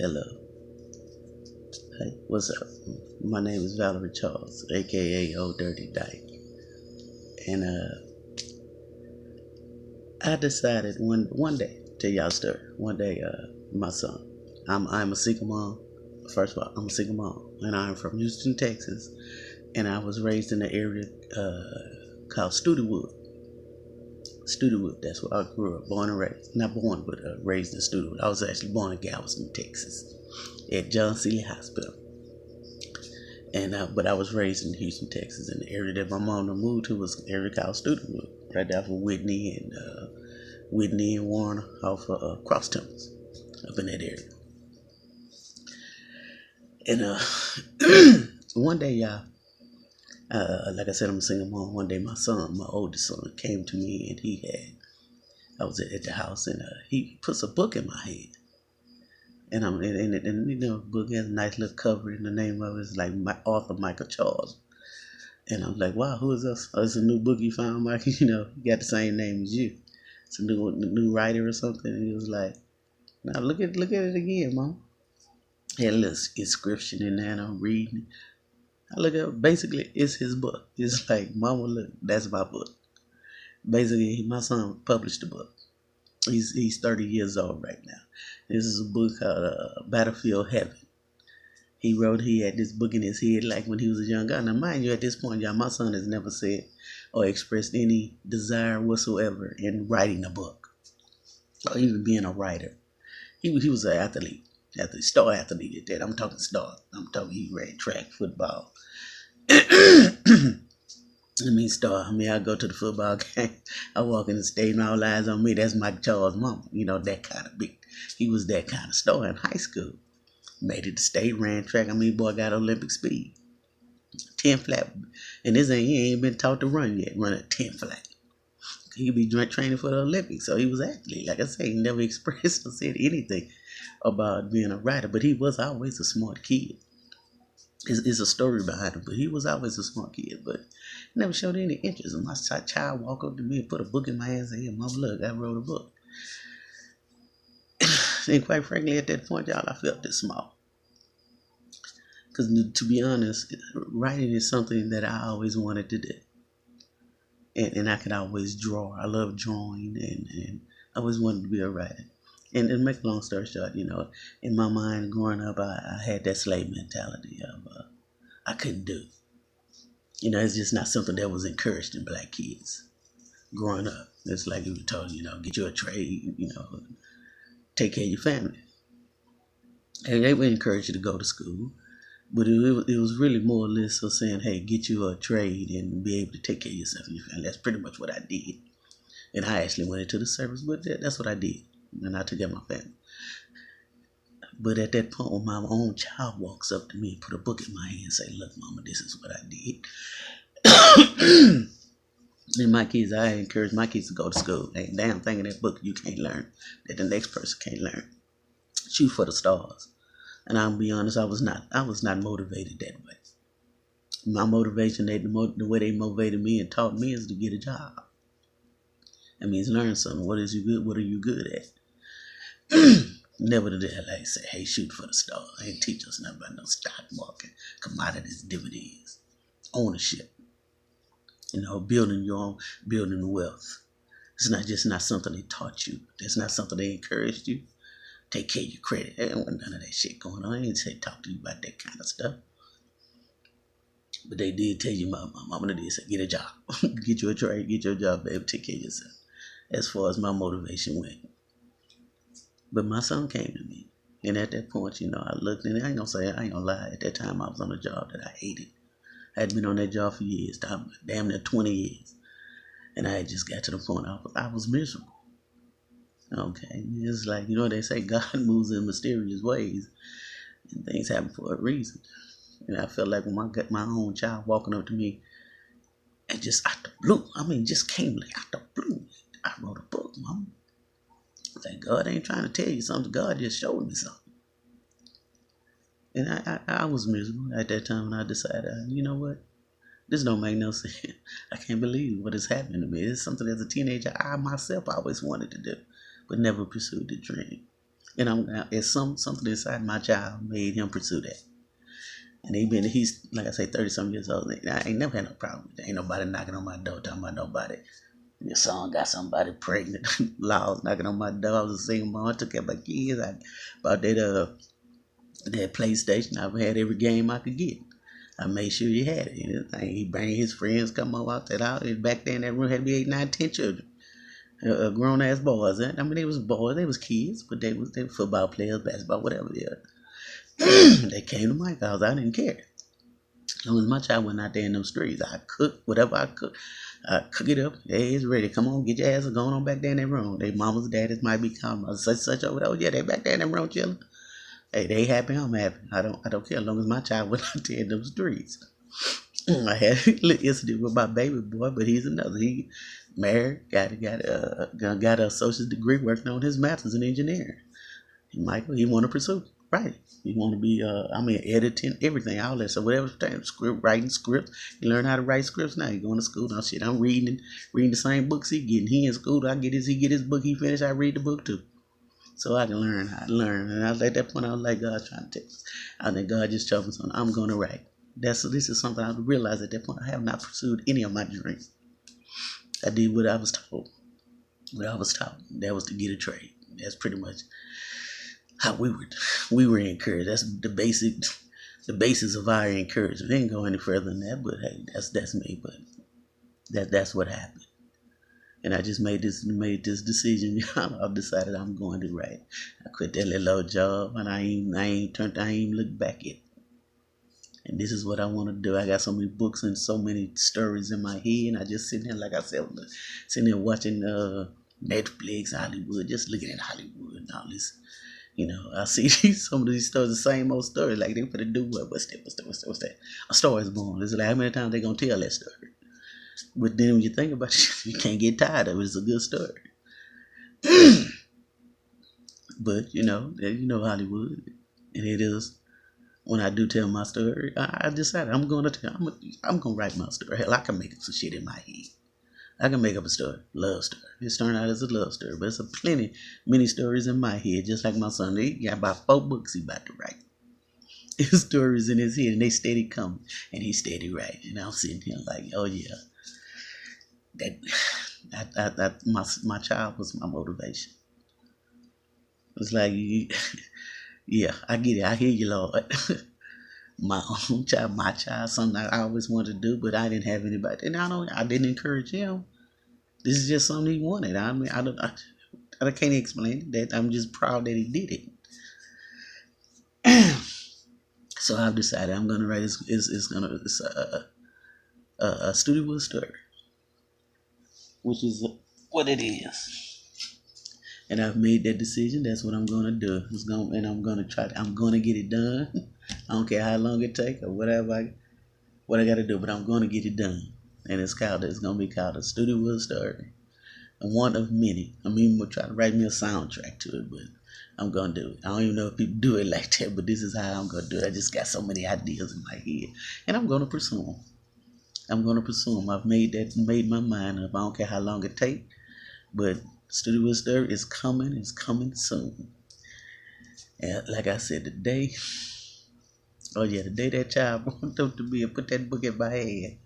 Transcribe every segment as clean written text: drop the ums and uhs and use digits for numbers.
Hello. Hey, what's up? My name is Valerie Charles, aka Old Dirty Dyke. And I decided one day, tell y'all a story. One day, my son, I'm a single mom. First of all, I'm a single mom, and I'm from Houston, Texas. And I was raised in an area called studewood. Studewood, that's where I grew up, born and raised. Not born, but raised in Studewood. I was actually born in Galveston, Texas, at John Seeley Hospital. And but I was raised in Houston, Texas, and the area that my mom moved to was an area called Studewood, right there for Whitney and Warren off of Cross Timbers, up in that area. And one day, y'all, like I said, I'm a single mom. One day, my son, my oldest son, came to me, and I was at the house, and he puts a book in my hand. And the book has a nice little cover, and the name of it is like my author Michael Charles. And I'm like, wow, who is this? Oh, it's a new book you found, Mike. He got the same name as you. It's a new writer or something. And he was like, now look at it again, Mom. Had a little inscription in there, and I'm reading. I look at basically it's his book. It's like, Mama, look, that's my book. Basically, my son published the book. He's 30 years old right now. This is a book called Battlefield Heaven. He had this book in his head like when he was a young guy. Now, mind you, at this point, y'all, my son has never said or expressed any desire whatsoever in writing a book or even being a writer. He was an athlete, star athlete at that. I'm talking star. I'm talking he ran track, football. Star. I go to the football game. I walk in the stadium, all eyes on me. That's Mike Charles' mama. That kind of big. He was that kind of star in high school. Made it to state, ran track. Boy got Olympic speed. 10 flat. And he ain't been taught to run yet. Run a 10 flat. He be training for the Olympics. So he was actually, like I say, he never expressed or said anything about being a writer. But he was always a smart kid. It's a story behind him, but he was always a smart kid, but never showed any interest. And my child walk up to me and put a book in my hands and say, hey, Mom, look, I wrote a book. And quite frankly, at that point, y'all, I felt this small. Because to be honest, writing is something that I always wanted to do. And I could always draw. I love drawing, and I always wanted to be a writer. And make a long story short, in my mind growing up, I had that slave mentality of I couldn't do. It's just not something that was encouraged in black kids growing up. It's like you were told, get you a trade, take care of your family. And they would encourage you to go to school, but it was really more or less of saying, hey, get you a trade and be able to take care of yourself and your family. That's pretty much what I did. And I actually went into the service, but that's what I did. And I took care of my family. But at that point, when my own child walks up to me and put a book in my hand and say, look, Mama, this is what I did. And my kids, I encourage my kids to go to school. Ain't damn thing in that book you can't learn that the next person can't learn. Shoot for the stars. And I'll be honest, I was not motivated that way. My motivation, the way they motivated me and taught me is to get a job. That means learn something. What are you good at? Never did they like say, hey, shoot for the star. They ain't teach us nothing about no stock market, commodities, dividends, ownership. Building wealth. It's not something they taught you. It's not something they encouraged you. Take care of your credit. There wasn't none of that shit going on. I didn't say talk to you about that kind of stuff. But they did tell you, my mama did say, get a job. Get you a trade, get your job, baby, take care of yourself. As far as my motivation went. But my son came to me. And at that point, I looked, and I ain't gonna lie. At that time, I was on a job that I hated. I had been on that job for years, damn near 20 years. And I had just got to the point I was miserable. Okay. It's like, they say God moves in mysterious ways. And things happen for a reason. And I felt like when I got my own child walking up to me, and just out the blue, just came like out the blue. I wrote a book, Mom. Like, God ain't trying to tell you something. God just showed me something. And I was miserable at that time, and I decided, you know what? This don't make no sense. I can't believe what is happening to me. It's something as a teenager I myself always wanted to do, but never pursued the dream. And it's something inside my child made him pursue that. And he's like I say, 30 some years old. I ain't never had no problem. There ain't nobody knocking on my door talking about nobody. Your son got somebody pregnant. Laws knocking on my door. I was a single mom. I took care of my kids. I bought that PlayStation. I've had every game I could get. I made sure he had it. He bring his friends, come over out that house. And back there in that room had to be 8, 9, 10 children. Grown ass boys. I mean, they was boys, they was kids, but they were football players, basketball, whatever they are. They came to my house. I didn't care. As long as my child went out there in them streets, I cook whatever I cook. I cook it up. Hey, it's ready. Come on, get your ass going on back there in that room. They mamas, daddies might be calling such over there. Oh yeah, they back there in that room chilling. Hey, they happy. I'm happy. I don't care as long as my child went out there in them streets. I had a little incident with my baby boy, but he's another. He married, got a associate's degree, working on his master's in engineering. Michael, he want to pursue right. He want to be, editing everything, all that. So whatever time, writing scripts. He learn how to write scripts now. He going to school now. Shit, I'm reading the same books he getting. He in school. He get his book. He finish. I read the book too. So I can learn how to learn. And at that point, I was like, God's trying to tell us. I think God just told me something. I'm going to write. This is something I realized at that point. I have not pursued any of my dreams. I did what I was told. What I was taught. That was to get a trade. That's pretty much how we were encouraged. That's the basis of our encouragement. They didn't go any further than that, but hey, that's me. But that's what happened. And I just made this decision. I decided I'm going to write. I quit that little old job, and I ain't looked back at it. And this is what I want to do. I got so many books and so many stories in my head, and I just sitting there, like I said, sitting there watching Netflix, Hollywood, just looking at Hollywood and all this. I see some of these stories, the same old story. Like they gonna do what? What's that? A story is born. It's like how many times they gonna tell that story? But then when you think about it, you can't get tired of it. It's a good story. But Hollywood, and it is. When I do tell my story, I decided I'm gonna write my story. Hell, I can make up some shit in my head. I can make up a story, love story. It's turned out as a love story, but it's many stories in my head. Just like my son, he got about 4 books he about to write. His stories in his head, and they steady coming, and he steady writing. And I'm sitting here like, oh yeah, my child was my motivation. It's like, yeah, I get it. I hear you, Lord. My own child, something I always wanted to do, but I didn't have anybody, and I didn't encourage him. This is just something he wanted. I mean, I can't explain that. I'm just proud that he did it. So I've decided I'm gonna write. It's a studewood story, which is what it is. And I've made that decision. That's what I'm gonna do. I'm gonna try. I'm gonna get it done. I don't care how long it takes or whatever. What I gotta do, but I'm gonna get it done. And it's gonna be called a studewood story. One of many. I mean, we'll try to write me a soundtrack to it, but I'm gonna do it. I don't even know if people do it like that, but this is how I'm gonna do it. I just got so many ideas in my head, and I'm gonna pursue them. I've made my mind up. I don't care how long it takes, but studewood story is coming. It's coming soon. And like I said, the day that child wanted to be and put that book in my hand,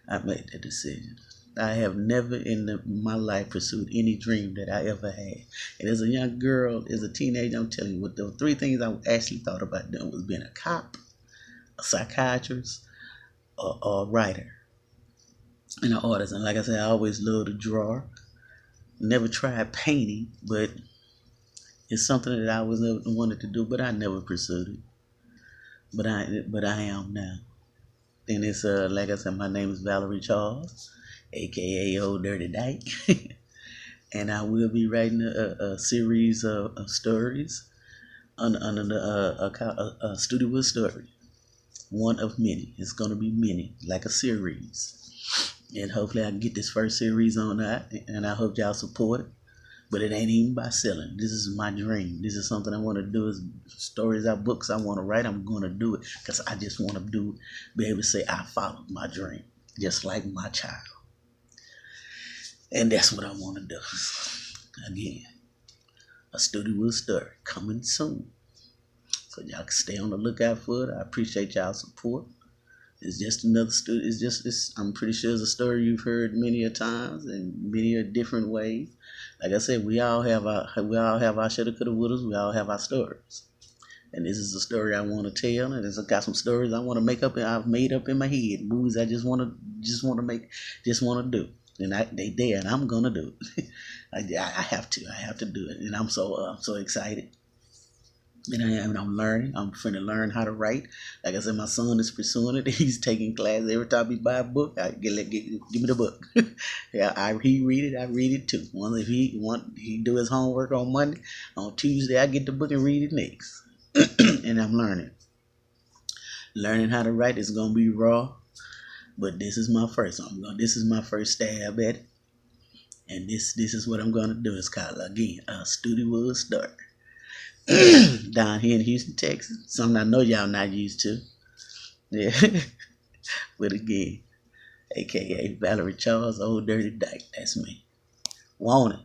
I made that decision. I have never in my life pursued any dream that I ever had. And as a young girl, as a teenager, I'm telling you, what the 3 things I actually thought about doing was being a cop, a psychiatrist, or a writer, and an artist. And like I said, I always loved to draw. Never tried painting, but it's something that I was never wanted to do, but I never pursued it. But I am now. And it's like I said, my name is Valerie Charles, aka Old Dirty Dyke. And I will be writing a series of stories under a studewood story. One of many. It's gonna be many, like a series. And hopefully I can get this first series on that, and I hope y'all support it. But it ain't even by selling. This is my dream. This is something I want to do. Is stories or books I want to write. I'm going to do it because I just want to be able to say I followed my dream, just like my child. And that's what I want to do. Again, A studewood story coming soon. So y'all can stay on the lookout for it. I appreciate y'all's support. It's just another story. I'm pretty sure it's a story you've heard many a times in many a different ways. Like I said, we all have our shoulda, coulda, wouldas. We all have our stories. And this is a story I want to tell, and it's got some stories I want to make up, and I've made up in my head. Movies I just want to make, just want to do, and they there, and I'm gonna do it. I have to do it, and I'm so excited. And I'm learning. I'm finna learn how to write. Like I said, my son is pursuing it. He's taking classes. Every time he buy a book, give me the book. Yeah, he read it. I read it too. If he do his homework on Monday. On Tuesday, I get the book and read it next. And I'm learning how to write. Is gonna be raw, but this is my first. This is my first stab at it, and this is what I'm gonna do. It's called, again, a studewood story. Down here in Houston, Texas, something I know y'all not used to. Yeah, but again, AKA Valerie Charles, Old Dirty Dyke. That's me. Want it?